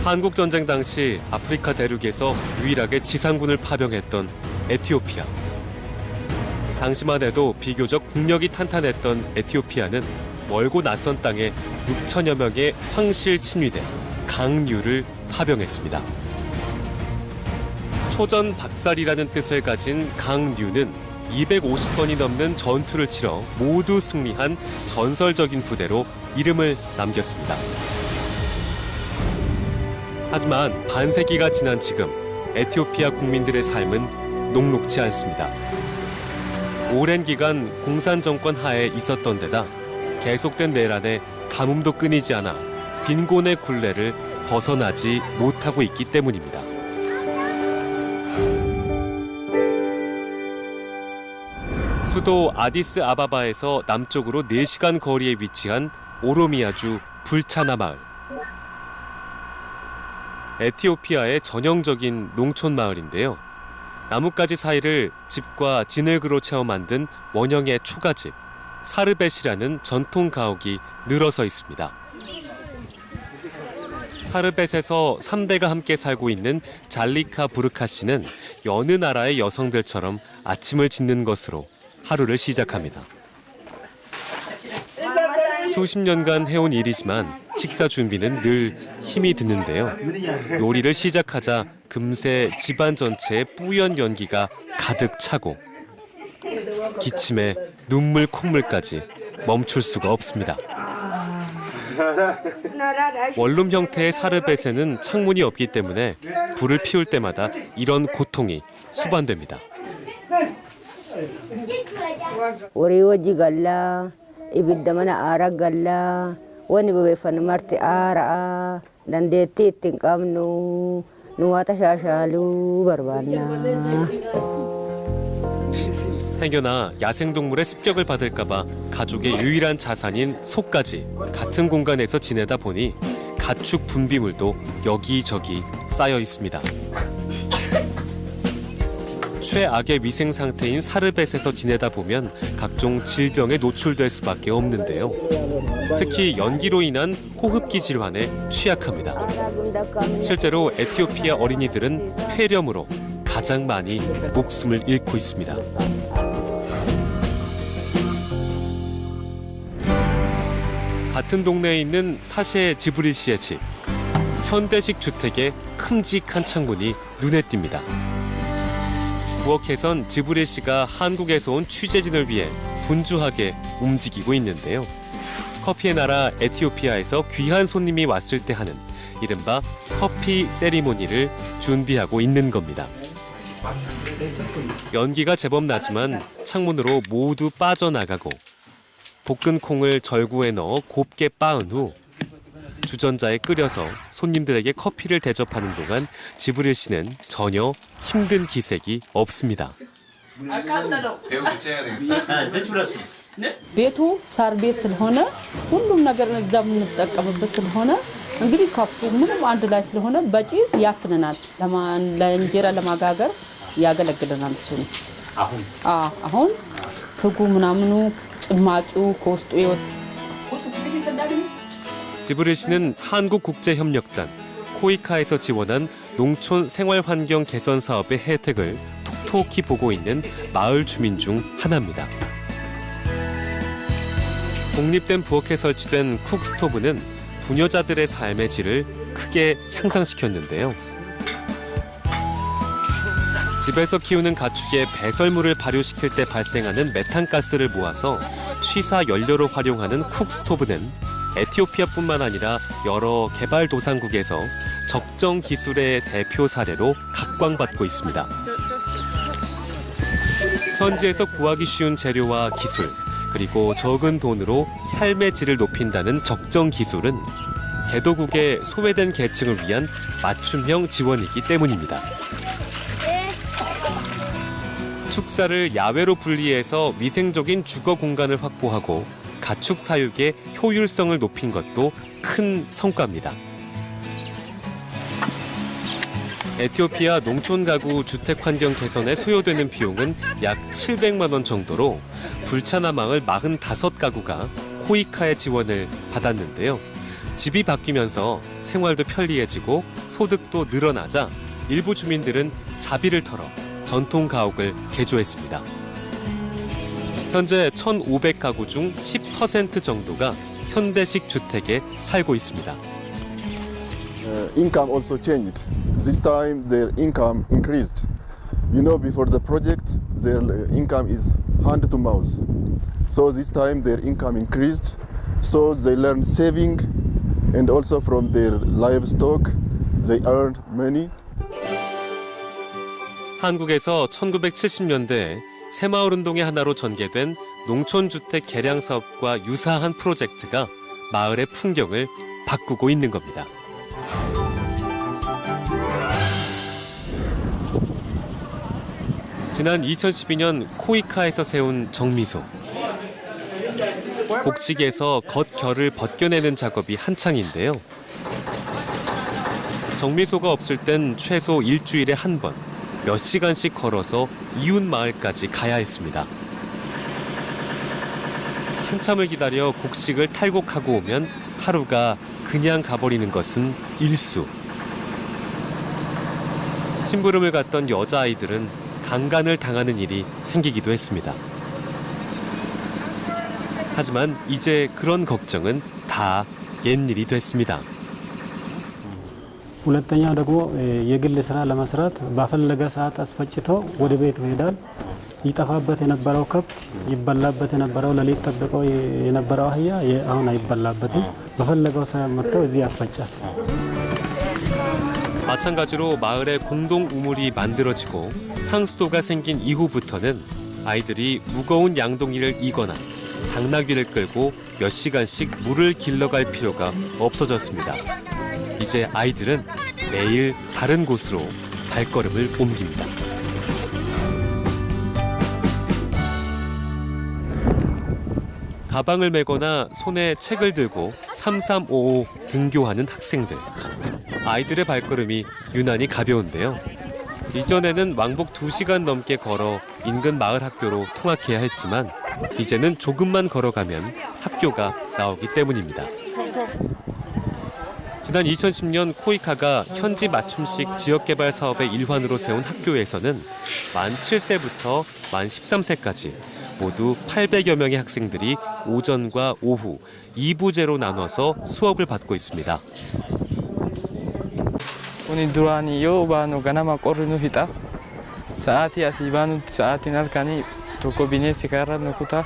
한국전쟁 당시 아프리카 대륙에서 유일하게 지상군을 파병했던 에티오피아. 당시만 해도 비교적 국력이 탄탄했던 에티오피아는 멀고 낯선 땅에 6천여 명의 황실 친위대 강류를 파병했습니다. 초전 박살이라는 뜻을 가진 강류는 250번이 넘는 전투를 치러 모두 승리한 전설적인 부대로 이름을 남겼습니다. 하지만 반세기가 지난 지금 에티오피아 국민들의 삶은 녹록지 않습니다. 오랜 기간 공산 정권 하에 있었던 데다 계속된 내란에 가뭄도 끊이지 않아 빈곤의 굴레를 벗어나지 못하고 있기 때문입니다. 수도 아디스아바바에서 남쪽으로 4시간 거리에 위치한 오로미아주 불차나 마을. 에티오피아의 전형적인 농촌 마을인데요. 나뭇가지 사이를 집과 진흙으로 채워 만든 원형의 초가집, 사르벳이라는 전통 가옥이 늘어서 있습니다. 사르벳에서 3대가 함께 살고 있는 잘리카 부르카 씨는 여느 나라의 여성들처럼 아침을 짓는 것으로 하루를 시작합니다. 수십 년간 해온 일이지만 식사 준비는 늘 힘이 드는데요. 요리를 시작하자 금세 집안 전체에 뿌연 연기가 가득 차고 기침에 눈물 콧물까지 멈출 수가 없습니다. 원룸 형태의 사르벳에는 창문이 없기 때문에 불을 피울 때마다 이런 고통이 수반됩니다. 오리오지 갈라 ibidda mana aara galla wani bebeeffan marti aara'a dandeettii ittiin qabnu nu waata shaashaaluu barbaanna. 행여나 야생동물의 습격을 받을까봐 가족의 유일한 자산인 소까지 같은 공간에서 지내다 보니 가축 분비물도 여기저기 쌓여 있습니다. 최악의 위생 상태인 사르벳에서 지내다 보면 각종 질병에 노출될 수밖에 없는데요. 특히 연기로 인한 호흡기 질환에 취약합니다. 실제로 에티오피아 어린이들은 폐렴으로 가장 많이 목숨을 잃고 있습니다. 같은 동네에 있는 사셰 지브릴 씨의 집. 현대식 주택의 큼직한 창문이 눈에 띕니다. 부엌에선 지브릴 씨가 한국에서 온 취재진을 위해 분주하게 움직이고 있는데요. 커피의 나라 에티오피아에서 귀한 손님이 왔을 때 하는 이른바 커피 세리모니를 준비하고 있는 겁니다. 연기가 제법 나지만 창문으로 모두 빠져나가고 볶은 콩을 절구에 넣어 곱게 빻은 후 주전자에 끓여서 손님들에게 커피를 대접하는 동안 지브릴 씨는 전혀 힘든 기색이 없습니다. ቤቱ ሳር ቤት ስለሆነ ሁሉም ነገር እዛ የምንጠቀምበት ስለሆነ እንግዲህ ከፉ ምንም አንድ ላይ ስለሆነ በጭስ ያፍነናል። ለእንጀራ ለማጋገር ያገለግለናል። እሱ አሁን ፍጉ ምናምኑ ጭማቂው ከውስጡ 지브릴 씨는 한국국제협력단 코이카에서 지원한 농촌 생활환경 개선 사업의 혜택을 톡톡히 보고 있는 마을 주민 중 하나입니다. 독립된 부엌에 설치된 쿡스토브는 부녀자들의 삶의 질을 크게 향상시켰는데요. 집에서 키우는 가축의 배설물을 발효시킬 때 발생하는 메탄가스를 모아서 취사 연료로 활용하는 쿡스토브는 에티오피아뿐만 아니라 여러 개발도상국에서 적정 기술의 대표 사례로 각광받고 있습니다. 현지에서 구하기 쉬운 재료와 기술, 그리고 적은 돈으로 삶의 질을 높인다는 적정 기술은 개도국의 소외된 계층을 위한 맞춤형 지원이기 때문입니다. 축사를 야외로 분리해서 위생적인 주거 공간을 확보하고 가축 사육의 효율성을 높인 것도 큰 성과입니다. 에티오피아 농촌 가구 주택 환경 개선에 소요되는 비용은 약 700만 원 정도로 불차나 마을 45가구가 코이카의 지원을 받았는데요. 집이 바뀌면서 생활도 편리해지고 소득도 늘어나자 일부 주민들은 자비를 털어 전통 가옥을 개조했습니다. 현재 1,500가구 중 10% 정도가 현대식 주택에 살고 있습니다. Income also changed. This time their income increased. You know, before the project, their income is hand to mouth. So this time their income increased. So they learn saving, and also from their livestock, they earn money. 한국에서 1970년대에 새마을운동의 하나로 전개된 농촌주택 개량 사업과 유사한 프로젝트가 마을의 풍경을 바꾸고 있는 겁니다. 지난 2012년 코이카에서 세운 정미소. 곡식에서 겉결을 벗겨내는 작업이 한창인데요. 정미소가 없을 땐 최소 일주일에 한 번, 몇 시간씩 걸어서 이웃 마을까지 가야 했습니다. 한참을 기다려 곡식을 탈곡하고 오면 하루가 그냥 가버리는 것은 일수. 심부름을 갔던 여자아이들은 강간을 당하는 일이 생기기도 했습니다. 하지만 이제 그런 걱정은 다 옛일이 됐습니다. ሁለተኛው ደግሞ የግል ስራ ለመስራት ባፈለገ ሰዓት አስፈጭቶ ወደ ቤቱ ይሄዳል። ይጠፋበት የነበረው ከብት ይበላበት የነበረው ለሊት ጠብቀው የነበረው አህያ አሁን አይበላበትም። በፈለገው ሰዓት መጥቶ እዚህ ያስፈጫል። 마찬가지로 마을에 공동 우물이 만들어지고 상수도가 생긴 이후부터는 아이들이 무거운 양동이를 이거나 당나귀를 끌고 몇 시간씩 물을 길러갈 필요가 없어졌습니다. 이제 아이들은 매일 다른 곳으로 발걸음을 옮깁니다. 가방을 메거나 손에 책을 들고 3355 등교하는 학생들. 아이들의 발걸음이 유난히 가벼운데요. 이전에는 왕복 2시간 넘게 걸어 인근 마을 학교로 통학해야 했지만 이제는 조금만 걸어가면 학교가 나오기 때문입니다. 지난 2010년 코이카가 현지 맞춤식 지역개발 사업의 일환으로 세운 학교에서는 만 7세부터 만 13세까지 모두 800여 명의 학생들이 오전과 오후 2부제로 나눠서 수업을 받고 있습니다. Kuni durani yo banu ganama qornu fita. Saati asii banu saatiin halkanii tokko bineensi karra nukuta.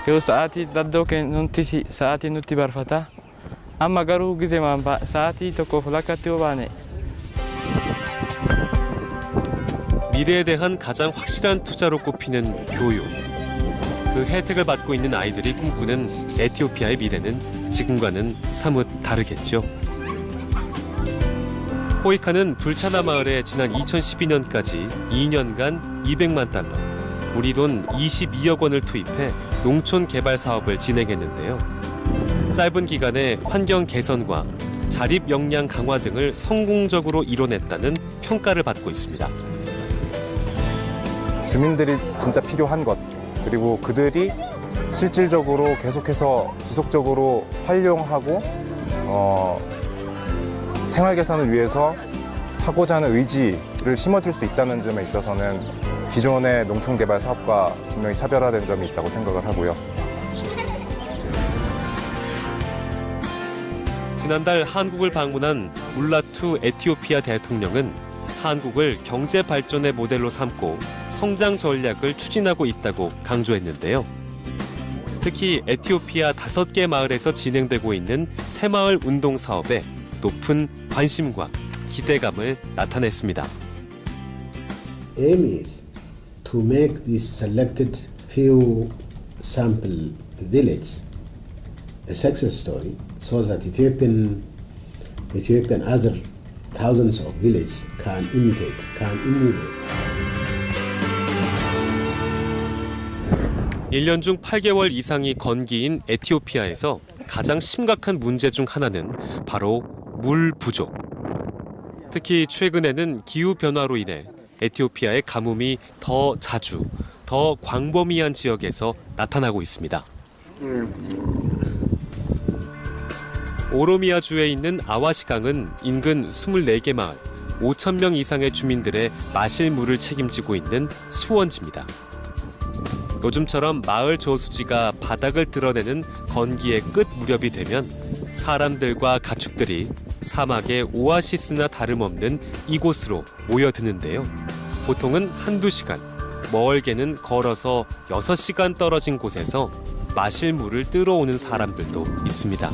Yoo sa'aatii daddoo nutti sa'aatii nutti barfata. Amma garuu gizemaan sa'aatii tokkoof lakkatti yoo baane. 미래에 대한 가장 확실한 투자로 꼽히는 교육. 그 혜택을 받고 있는 아이들이 꿈꾸는 에티오피아의 미래는 지금과는 사뭇 다르겠죠. 코이카는 불차나 마을에 지난 2012년까지 2년간 200만 달러, 우리 돈 22억 원을 투입해 농촌 개발 사업을 진행했는데요. 짧은 기간에 환경 개선과 자립 역량 강화 등을 성공적으로 이뤄냈다는 평가를 받고 있습니다. 주민들이 진짜 필요한 것, 그리고 그들이 실질적으로 계속해서 지속적으로 활용하고 생활 개선을 위해서 하고자 하는 의지를 심어줄 수 있다는 점에 있어서는 기존의 농촌 개발 사업과 분명히 차별화된 점이 있다고 생각을 하고요. 지난달 한국을 방문한 울라투 에티오피아 대통령은 한국을 경제 발전의 모델로 삼고 성장 전략을 추진하고 있다고 강조했는데요. 특히 에티오피아 5개 마을에서 진행되고 있는 새마을 운동 사업에 높은 관심과 기대감을 나타냈습니다. Aim is to make this selected few sample village a success story so that Ethiopian other thousands of villages can imitate, can emulate. 1년 중 8개월 이상이 건기인 에티오피아에서 가장 심각한 문제 중 하나는 바로 물 부족. 특히 최근에는 기후변화로 인해 에티오피아의 가뭄이 더 자주, 더 광범위한 지역에서 나타나고 있습니다. 오로미아주에 있는 아와시강은 인근 24개 마을, 5,000명 이상의 주민들의 마실 물을 책임지고 있는 수원지입니다. 요즘처럼 마을 저수지가 바닥을 드러내는 건기의 끝 무렵이 되면 사람들과 가축들이 사막의 오아시스나 다름없는 이곳으로 모여드는데요. 보통은 한두 시간, 멀게는 걸어서 6시간 떨어진 곳에서 마실 물을 뜨러오는 사람들도 있습니다.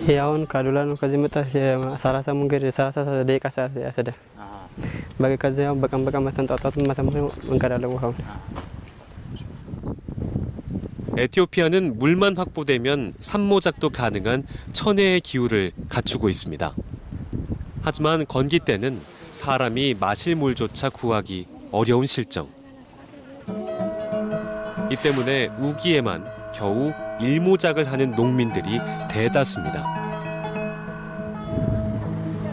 ያውን ካሉላ ነው ከዚህ መጣ 30 መንገድ 30 ደቂቃ ሰዓት ያሰደ በቃ ከዚያው በቀን መተንጣጣቱ መንገዳለ ውሃው 에티오피아는 물만 확보되면 산모작도 가능한 천혜의 기후를 갖추고 있습니다. 하지만 건기 때는 사람이 마실 물조차 구하기 어려운 실정. 이 때문에 우기에만 겨우 일모작을 하는 농민들이 대다수입니다.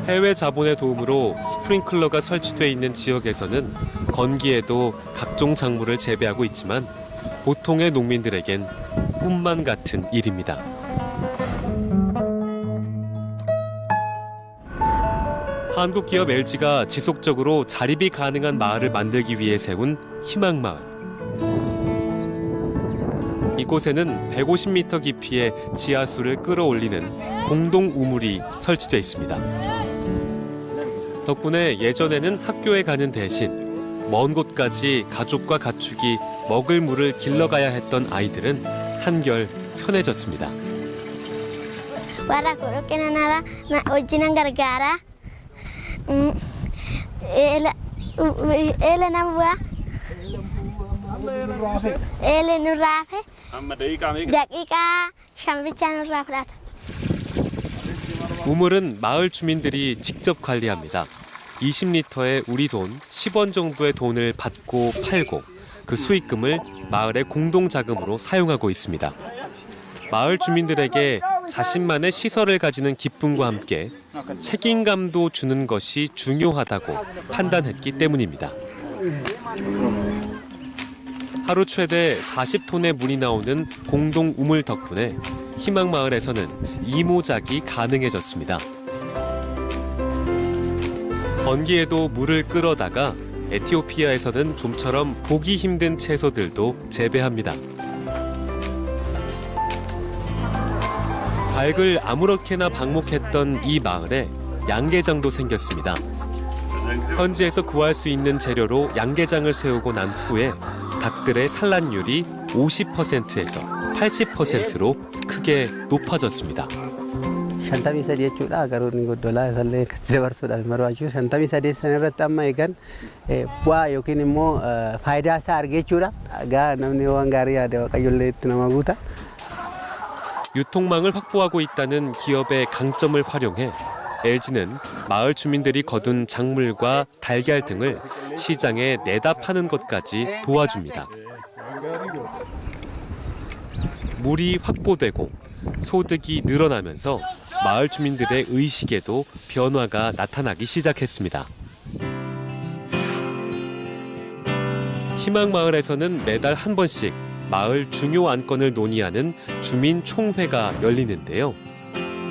해외 자본의 도움으로 스프링클러가 설치돼 있는 지역에서는 건기에도 각종 작물을 재배하고 있지만 보통의 농민들에겐 꿈만 같은 일입니다. 한국 기업 LG가 지속적으로 자립이 가능한 마을을 만들기 위해 세운 희망마을. 이곳에는 150m 깊이의 지하수를 끌어올리는 공동 우물이 설치돼 있습니다. 덕분에 예전에는 학교에 가는 대신 먼 곳까지 가족과 가축이 먹을 물을 길러가야 했던 아이들은 한결 편해졌습니다. 우물은 마을 주민들이 직접 관리합니다. 20리터의 우리 돈 10원 정도의 돈을 받고 팔고 그 수익금을 마을의 공동자금으로 사용하고 있습니다. 마을 주민들에게 자신만의 시설을 가지는 기쁨과 함께 책임감도 주는 것이 중요하다고 판단했기 때문입니다. 하루 최대 40톤의 물이 나오는 공동 우물 덕분에 희망마을에서는 이모작이 가능해졌습니다. 건기에도 물을 끌어다가 에티오피아에서는 좀처럼 보기 힘든 채소들도 재배합니다. 닭을 아무렇게나 방목했던 이 마을에 양계장도 생겼습니다. 현지에서 구할 수 있는 재료로 양계장을 세우고 난 후에 닭들의 산란율이 50%에서 80%로 크게 높아졌습니다. ሸንተሚ ሰዴቹዳ አገሩን ጎዶላ ሰለ ከደበርሱዳ መርዋቹ ሸንተሚ ሰዴ ሰነረጣ ማይገን ቧ ዮኪንሞ ፋይዳሳ አርጌቹዳ ጋ ነምኒ ወንጋሪ ያደው ቀዩሌት ነማጉታ 유통망을 확보하고 있다는 기업의 강점을 활용해 LG는 마을 주민들이 거둔 작물과 달걀 등을 시장에 내다 파는 것까지 도와줍니다. 물이 확보되고 소득이 늘어나면서 마을 주민들의 의식에도 변화가 나타나기 시작했습니다. 희망마을에서는 매달 한 번씩 마을 중요 안건을 논의하는 주민총회가 열리는데요.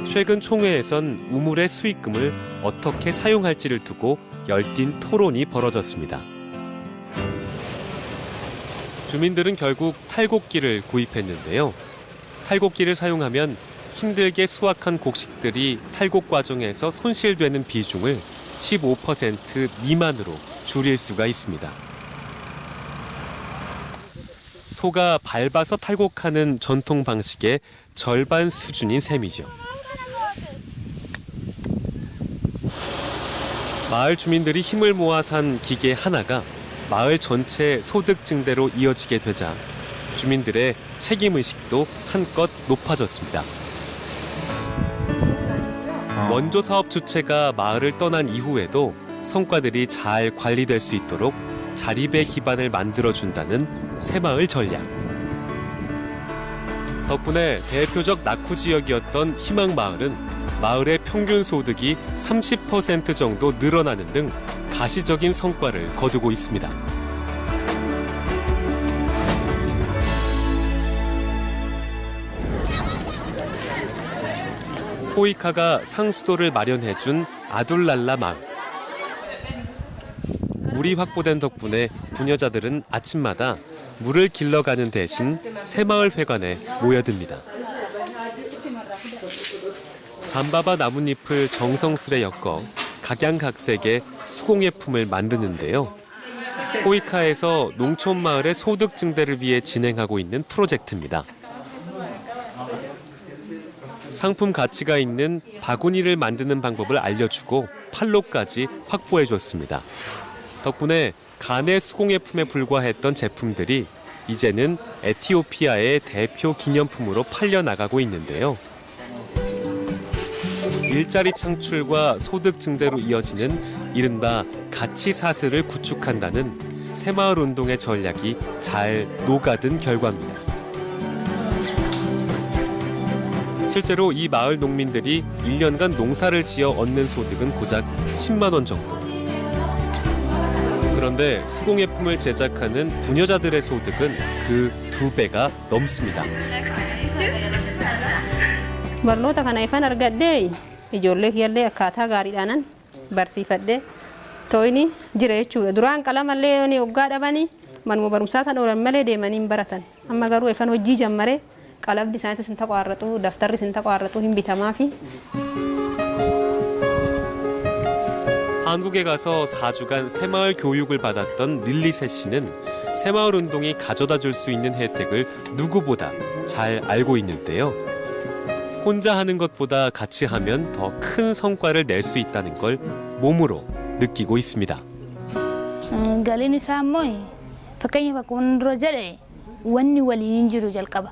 최근 총회에선 우물의 수익금을 어떻게 사용할지를 두고 열띤 토론이 벌어졌습니다. 주민들은 결국 탈곡기를 구입했는데요. 탈곡기를 사용하면 힘들게 수확한 곡식들이 탈곡 과정에서 손실되는 비중을 15% 미만으로 줄일 수가 있습니다. 소가 밟아서 탈곡하는 전통 방식의 절반 수준인 셈이죠. 마을 주민들이 힘을 모아 산 기계 하나가 마을 전체 소득 증대로 이어지게 되자 주민들의 책임의식도 한껏 높아졌습니다. 원조 사업 주체가 마을을 떠난 이후에도 성과들이 잘 관리될 수 있도록 자립의 기반을 만들어준다는 새마을 전략. 덕분에 대표적 낙후 지역이었던 희망마을은 마을의 평균 소득이 30% 정도 늘어나는 등 가시적인 성과를 거두고 있습니다. 코이카가 상수도를 마련해준 아둘랄라 마을. 물이 확보된 덕분에 부녀자들은 아침마다 물을 길러가는 대신 새마을 회관에 모여듭니다. 잠바바 나뭇잎을 정성스레 엮어 각양각색의 수공예품을 만드는데요. 코이카에서 농촌 마을의 소득 증대를 위해 진행하고 있는 프로젝트입니다. 상품 가치가 있는 바구니를 만드는 방법을 알려주고 판로까지 확보해줬습니다. 덕분에 가내 수공예품에 불과했던 제품들이 이제는 에티오피아의 대표 기념품으로 팔려나가고 있는데요. 일자리 창출과 소득 증대로 이어지는 이른바 가치 사슬을 구축한다는 새마을 운동의 전략이 잘 녹아든 결과입니다. 실제로 이 마을 농민들이 1년간 농사를 지어 얻는 소득은 고작 10만 원 정도. 그런데 수공예품을 제작하는 부녀자들의 소득은 그 2배가 넘습니다. barnoota kana ifan argadhee ijoollee kiyyallee akkaataa gaariidhaanan barsiifadhee too'ini jira jechuudha. Duraan qalamallee ni hoggaa dhabanii manuma barumsaa sana oolan malee deemanii hin baratan. Amma garuu ifan hojii jammaree qalabni isaaniitis hin taqaarratu, daftarris hin taqaarratu, hin bitamaafi. 한국에 가서 4주간 새마을 교육을 받았던 릴리세 씨는 새마을 운동이 가져다 줄 수 있는 혜택을 누구보다 잘 알고 있는데요. 혼자 하는 것보다 같이 하면 더 큰 성과를 낼 수 있다는 걸 몸으로 느끼고 있습니다. Galiin isaa immoo fakkeenyaaf akkuma dura jedhe wanni waliin hin jiru jalqaba.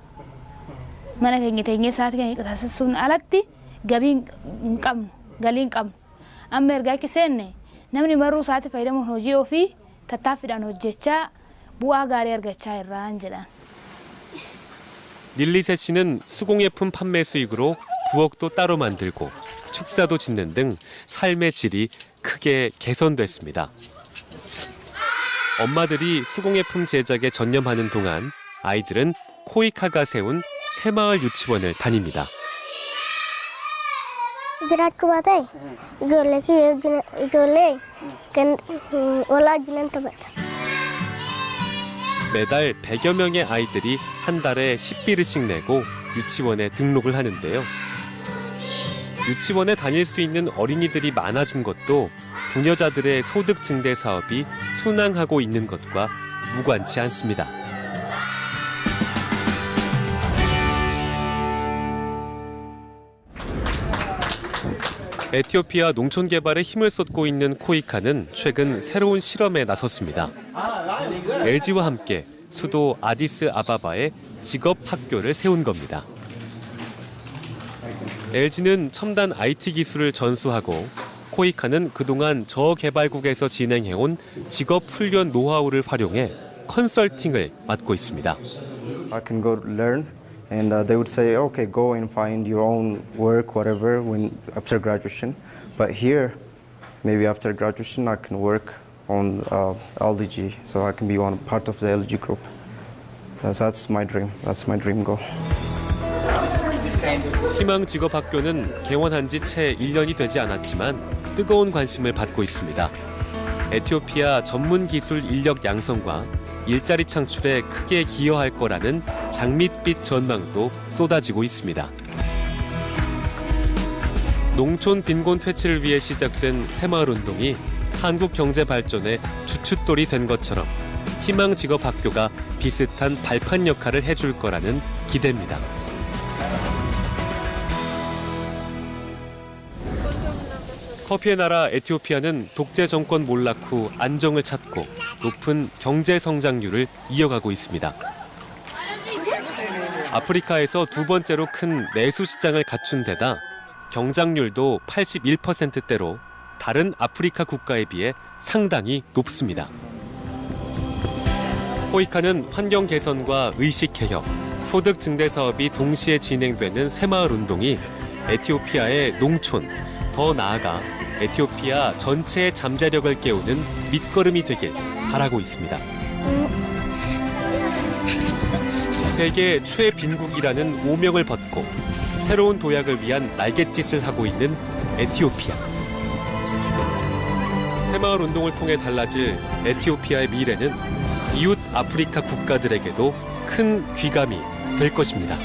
Mana keenya teenyee sa'aatii keenya qisaasessuun alatti gabii hin qabnu, galii hin qabnu. Amma ergaa akka seenne namni maruu sa'aatii fayyadamuun hojii ofii tattaaffiidhaan hojjechaa bu'aa gaarii argachaa irraa jedhan. 닐리세 씨는 수공예품 판매 수익으로 부엌도 따로 만들고 축사도 짓는 등 삶의 질이 크게 개선됐습니다. 엄마들이 수공예품 제작에 전념하는 동안 아이들은 코이카가 세운 새마을 유치원을 다닙니다. jiraachuu baatee ijoollee kan walaajinan taphata. 매달 100여 명의 아이들이 한 달에 10비르씩 내고 유치원에 등록을 하는데요. 유치원에 다닐 수 있는 어린이들이 많아진 것도 부녀자들의 소득 증대 사업이 순항하고 있는 것과 무관치 않습니다. 에티오피아 농촌 개발에 힘을 쏟고 있는 코이카는 최근 새로운 실험에 나섰습니다. LG와 함께 수도 아디스 아바바에 직업 학교를 세운 겁니다. LG는 첨단 IT 기술을 전수하고 코이카는 그동안 저개발국에서 진행해온 직업 훈련 노하우를 활용해 컨설팅을 맡고 있습니다. I can go learn. And they would say, okay, go and find your own work, whatever, when after graduation. But here, maybe after graduation, I can work on LDG, so I can be one part of the LG group. That's my dream. That's my dream goal. 희망 직업 학교는 개원한 지 채 1년이 되지 않았지만 뜨거운 관심을 받고 있습니다. 에티오피아 전문 기술 인력 양성과 일자리 창출에 크게 기여할 거라는 장밋빛 전망도 쏟아지고 있습니다. 농촌 빈곤 퇴치를 위해 시작된 새마을 운동이 한국 경제 발전의 주춧돌이 된 것처럼 희망 직업 학교가 비슷한 발판 역할을 해줄 거라는 기대입니다. 커피의 나라 에티오피아는 독재 정권 몰락 후 안정을 찾고 높은 경제 성장률을 이어가고 있습니다. 아프리카에서 두 번째로 큰 내수 시장을 갖춘 데다 경장률도 81%대로 다른 아프리카 국가에 비해 상당히 높습니다. 코이카는 환경 개선과 의식 개혁, 소득 증대 사업이 동시에 진행되는 새마을 운동이 에티오피아의 농촌, 더 나아가 에티오피아 전체의 잠재력을 깨우는 밑거름이 되길 바라고 있습니다. 세계 최빈국이라는 오명을 벗고 새로운 도약을 위한 날갯짓을 하고 있는 에티오피아. 새마을 운동을 통해 달라질 에티오피아의 미래는 이웃 아프리카 국가들에게도 큰 귀감이 될 것입니다.